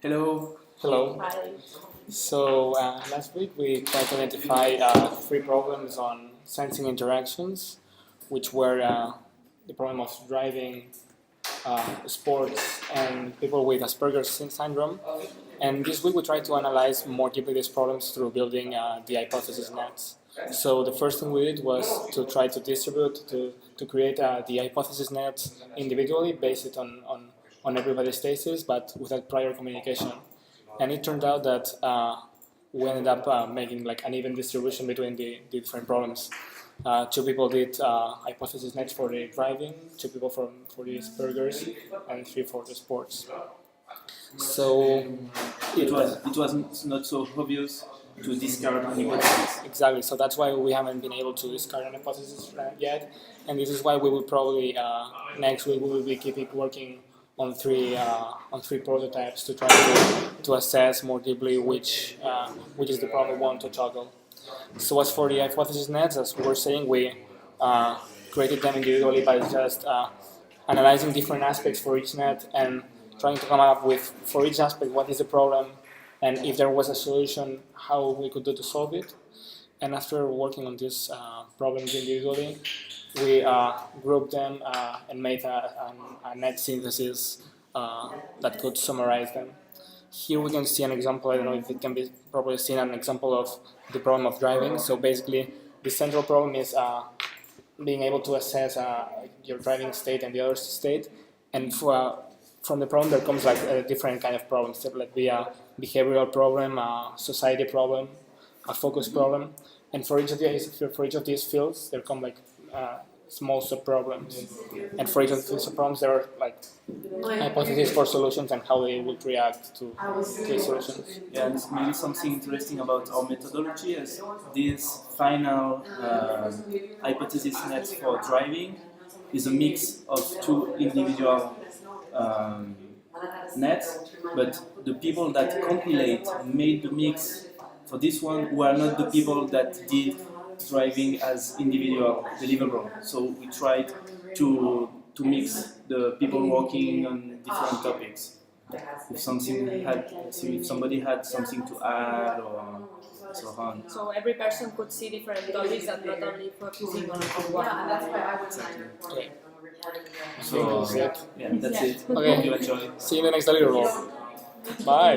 Hello. Hello. Hi. So last week we tried to identify three problems on sensing interactions, which were the problem of driving, sports, and people with Asperger's syndrome. And this week we tried to analyze more deeply these problems through building the hypothesis nets. So the first thing we did was to try to distribute, to create the hypothesis nets individually, based on everybody's thesis, but without prior communication. And it turned out that we ended up making like an even distribution between the different problems. Two people did hypothesis nets for the driving, two people for the Asperger's, and three for the sports. So It was not so obvious to discard an hypothesis. exactly. So that's why we haven't been able to discard an hypothesis yet, and this is why we will probably next week we will be keeping working on three prototypes to try to assess more deeply which is the problem we want to tackle. So as for the hypothesis nets, as we were saying, we created them individually by just analyzing different aspects for each net and trying to come up with, for each aspect, what is the problem, and if there was a solution, how we could do to solve it. And after working on these problems individually, we grouped them and made a net synthesis that could summarize them. Here we can see an example. I don't know if it can be properly seen, an example of the problem of driving. So basically, the central problem is being able to assess your driving state and the other state. And from the problem, there comes like a different kind of problems. So like a behavioral problem, a society problem, a focus problem. And for each of these fields, there come like small sub-problems. And for each of these sub-problems, there are like hypotheses for solutions and how they would react to these solutions. Yeah, and maybe something interesting about our methodology is this final hypothesis net for driving is a mix of two individual nets, but the people that compilate made the mix for this one were not the people that did driving as individual deliverable. So we tried to mix the people working on different topics. If somebody had something to add or so on. So every person could see different topics and not only focusing on one. Okay. So yeah, that's it. Okay. Hope you enjoy. See you in the next Deliverable. Bye.